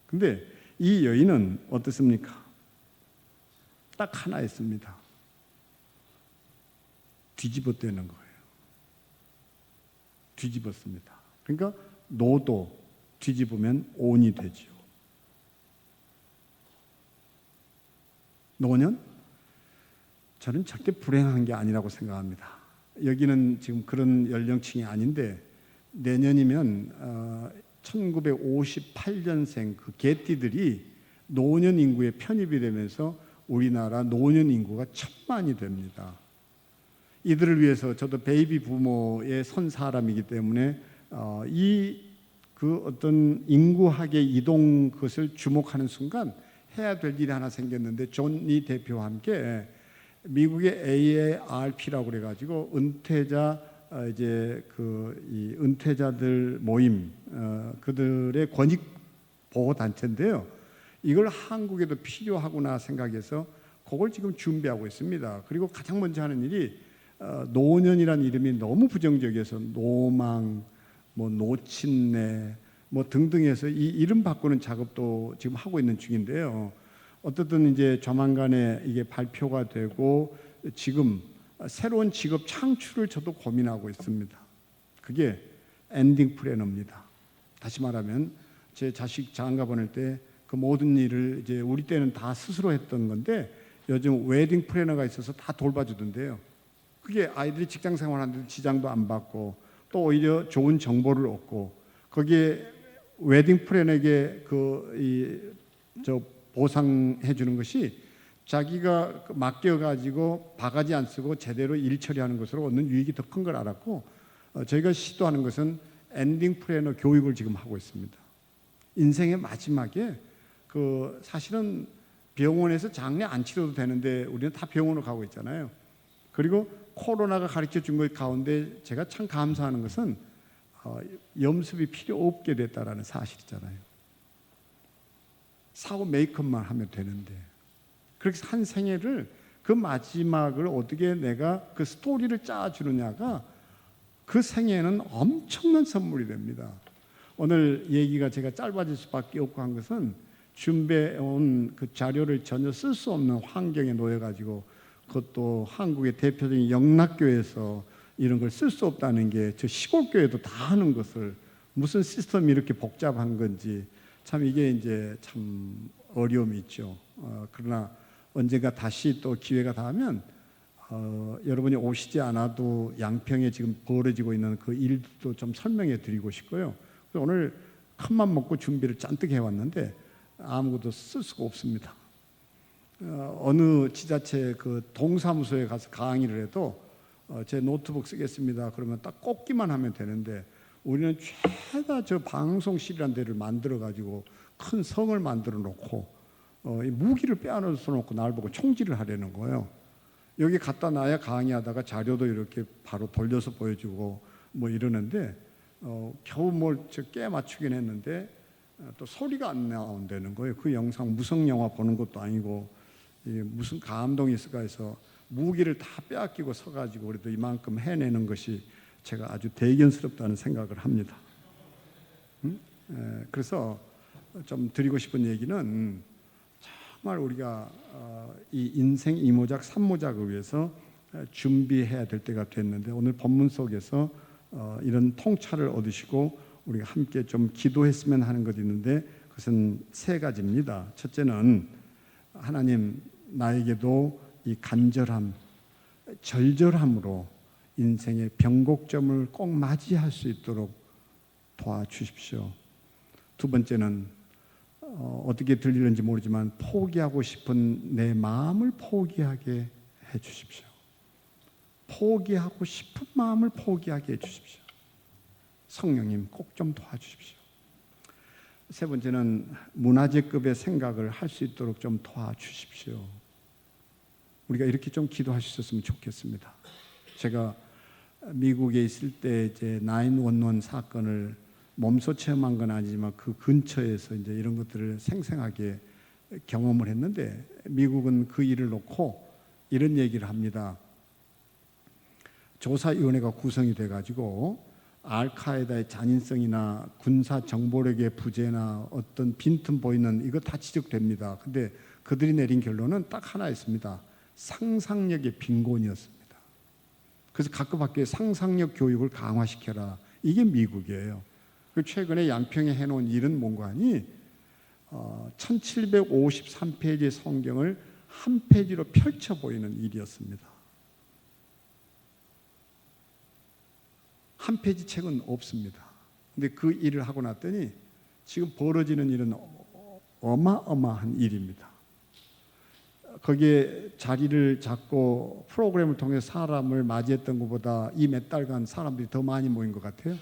근데 이 여인은 어떻습니까? 딱 하나였습니다. 뒤집어대는 거예요. 뒤집었습니다. 그러니까 노도 뒤집으면 온이 되죠. 노년? 저는 절대 불행한 게 아니라고 생각합니다. 여기는 지금 그런 연령층이 아닌데, 내년이면 1958년생 그 개띠들이 노년 인구에 편입이 되면서 우리나라 노년 인구가 1000만이 됩니다. 이들을 위해서 저도 베이비 부모의 선 사람이기 때문에 그 어떤 인구학의 이동, 그것을 주목하는 순간 해야 될 일이 하나 생겼는데, 존니 대표와 함께 미국의 AARP라고 그래가지고 은퇴자 이 은퇴자들 모임, 그들의 권익 보호 단체인데요. 이걸 한국에도 필요하구나 생각해서 그걸 지금 준비하고 있습니다. 그리고 가장 먼저 하는 일이, 노년이라는 이름이 너무 부정적이어서 노망, 뭐 노친내, 뭐 등등해서 이 이름 바꾸는 작업도 지금 하고 있는 중인데요. 어떻든 이제 조만간에 이게 발표가 되고, 지금 새로운 직업 창출을 저도 고민하고 있습니다. 그게 엔딩 플래너입니다. 다시 말하면 제 자식 장가 보낼 때 그 모든 일을 이제 우리 때는 다 스스로 했던 건데, 요즘 웨딩 플래너가 있어서 다 돌봐주던데요. 그게 아이들이 직장 생활하는데 지장도 안 받고 또 오히려 좋은 정보를 얻고 거기에 웨딩 플래너에게 보상해 주는 것이 자기가 맡겨 가지고 바가지 안 쓰고 제대로 일 처리하는 것으로 얻는 유익이 더 큰 걸 알았고 저희가 시도하는 것은 엔딩 플래너 교육을 지금 하고 있습니다. 인생의 마지막에 사실은 병원에서 장례 안 치러도 되는데 우리는 다 병원으로 가고 있잖아요. 그리고 코로나가 가르쳐 준 것 가운데 제가 참 감사하는 것은 염습이 필요 없게 됐다라는 사실이잖아요. 사고 메이크업만 하면 되는데 그렇게 한 생애를 그 마지막을 어떻게 내가 그 스토리를 짜주느냐가 그 생애는 엄청난 선물이 됩니다. 오늘 얘기가 제가 짧아질 수밖에 없고 한 것은 준비해온 그 자료를 전혀 쓸 수 없는 환경에 놓여가지고 그것도 한국의 대표적인 영락교회에서 이런 걸 쓸 수 없다는 게 저 시골교회도 다 하는 것을 무슨 시스템이 이렇게 복잡한 건지 참 이게 이제 참 어려움이 있죠. 그러나 언젠가 다시 또 기회가 닿으면 여러분이 오시지 않아도 양평에 지금 벌어지고 있는 그 일도 좀 설명해 드리고 싶고요. 오늘 큰맘 먹고 준비를 잔뜩 해왔는데 아무것도 쓸 수가 없습니다. 어느 지자체 그 동사무소에 가서 강의를 해도 제 노트북 쓰겠습니다. 그러면 딱 꽂기만 하면 되는데 우리는 죄다 저 방송실이라는 데를 만들어 가지고 큰 성을 만들어 놓고 이 무기를 빼앗아서 놓고 날 보고 총질을 하려는 거예요. 여기 갖다 놔야 강의하다가 자료도 이렇게 바로 돌려서 보여주고 뭐 이러는데 겨우 뭘 깨 맞추긴 했는데 또 소리가 안 나온다는 거예요. 그 영상 무성 영화 보는 것도 아니고 무슨 감동이 있을까 해서 무기를 다 빼앗기고 서가지고 그래도 이만큼 해내는 것이 제가 아주 대견스럽다는 생각을 합니다. 그래서 좀 드리고 싶은 얘기는 정말 우리가 이 인생 2모작 3모작을 위해서 준비해야 될 때가 됐는데 오늘 본문 속에서 이런 통찰을 얻으시고 우리가 함께 좀 기도했으면 하는 것이 있는데 그것은 세 가지입니다. 첫째는 하나님 나에게도 이 간절함, 절절함으로 인생의 변곡점을 꼭 맞이할 수 있도록 도와주십시오. 두 번째는 어떻게 들리는지 모르지만 포기하고 싶은 내 마음을 포기하게 해 주십시오. 포기하고 싶은 마음을 포기하게 해 주십시오. 성령님 꼭 좀 도와주십시오. 세 번째는 문화재급의 생각을 할 수 있도록 좀 도와주십시오. 우리가 이렇게 좀 기도할 수 있었으면 좋겠습니다. 제가 미국에 있을 때 이제 911 사건을 몸소 체험한 건 아니지만 그 근처에서 이제 이런 것들을 생생하게 경험을 했는데 미국은 그 일을 놓고 이런 얘기를 합니다. 조사위원회가 구성이 돼가지고 알카에다의 잔인성이나 군사 정보력의 부재나 어떤 빈틈 보이는 이거 다 지적됩니다. 근데 그들이 내린 결론은 딱 하나였습니다. 상상력의 빈곤이었습니다. 그래서 각급 학교에 상상력 교육을 강화시켜라. 이게 미국이에요. 최근에 양평에 해놓은 일은 뭔가 하니 1753페이지의 성경을 한 페이지로 펼쳐 보이는 일이었습니다. 한 페이지 책은 없습니다. 근데 그 일을 하고 났더니 지금 벌어지는 일은 어마어마한 일입니다. 거기에 자리를 잡고 프로그램을 통해 사람을 맞이했던 것보다 이 몇 달간 사람들이 더 많이 모인 것 같아요.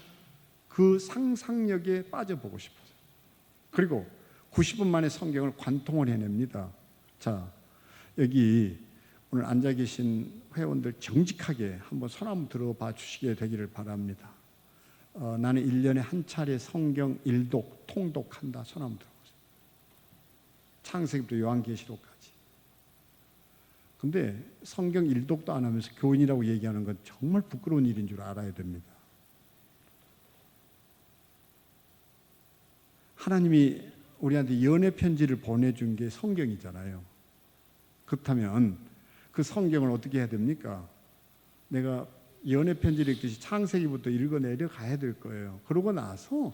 그 상상력에 빠져보고 싶어서. 그리고 90분 만에 성경을 관통을 해냅니다. 자, 여기 오늘 앉아 계신 회원들 정직하게 한번 손 한번 들어봐 주시게 되기를 바랍니다. 나는 1년에 한 차례 성경 일독, 통독한다. 손 한번 들어보세요. 창세기부터 요한계시록까지. 근데 성경 일독도 안 하면서 교인이라고 얘기하는 건 정말 부끄러운 일인 줄 알아야 됩니다. 하나님이 우리한테 연애 편지를 보내준 게 성경이잖아요. 그렇다면 그 성경을 어떻게 해야 됩니까? 내가 연애 편지를 읽듯이 창세기부터 읽어내려 가야 될 거예요. 그러고 나서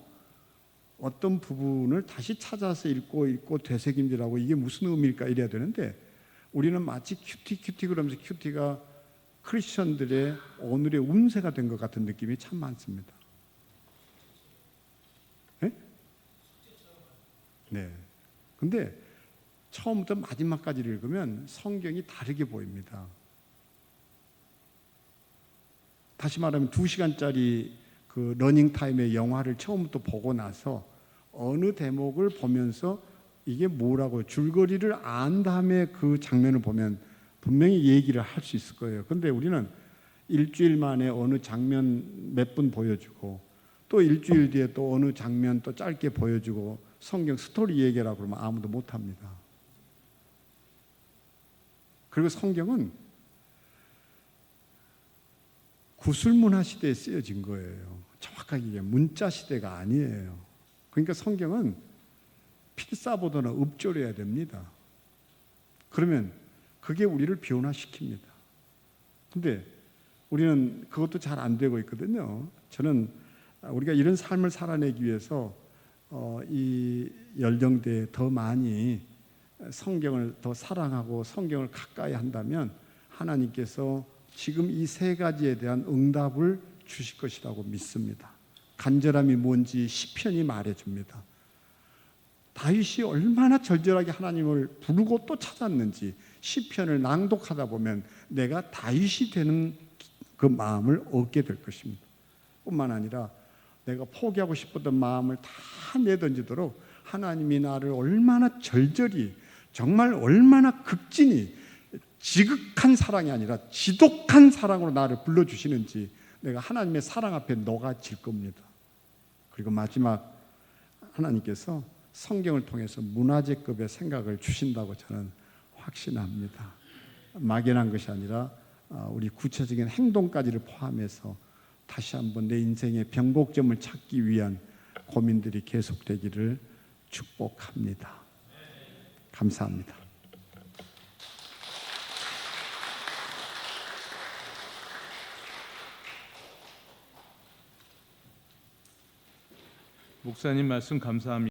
어떤 부분을 다시 찾아서 읽고 되새김질하고 이게 무슨 의미일까 이래야 되는데 우리는 마치 큐티 그러면서 큐티가 크리스천들의 오늘의 운세가 된 것 같은 느낌이 참 많습니다. 네? 네. 근데 처음부터 마지막까지 읽으면 성경이 다르게 보입니다. 다시 말하면 2시간짜리 그 러닝타임의 영화를 처음부터 보고 나서 어느 대목을 보면서 이게 뭐라고 줄거리를 안 다음에 그 장면을 보면 분명히 얘기를 할 수 있을 거예요. 근데 우리는 일주일 만에 어느 장면 몇 분 보여주고 또 일주일 뒤에 또 어느 장면 또 짧게 보여주고 성경 스토리 얘기라고 그러면 아무도 못합니다. 그리고 성경은 구술문화 시대에 쓰여진 거예요. 정확하게 이게 문자 시대가 아니에요. 그러니까 성경은 필사보다는 읊조려야 됩니다. 그러면 그게 우리를 변화시킵니다. 근데 우리는 그것도 잘 안 되고 있거든요. 저는 우리가 이런 삶을 살아내기 위해서 이 연령대에 더 많이 성경을 더 사랑하고 성경을 가까이 한다면 하나님께서 지금 이 세 가지에 대한 응답을 주실 것이라고 믿습니다. 간절함이 뭔지 시편이 말해줍니다. 다윗이 얼마나 절절하게 하나님을 부르고 또 찾았는지 시편을 낭독하다 보면 내가 다윗이 되는 그 마음을 얻게 될 것입니다. 뿐만 아니라 내가 포기하고 싶었던 마음을 다 내던지도록 하나님이 나를 얼마나 절절히 정말 얼마나 극진히 지극한 사랑이 아니라 지독한 사랑으로 나를 불러주시는지 내가 하나님의 사랑 앞에 녹아질 겁니다. 그리고 마지막 하나님께서 성경을 통해서 문화재급의 생각을 주신다고 저는 확신합니다. 막연한 것이 아니라 우리 구체적인 행동까지를 포함해서 다시 한번 내 인생의 변곡점을 찾기 위한 고민들이 계속되기를 축복합니다. 감사합니다. 목사님 말씀 감사합니다.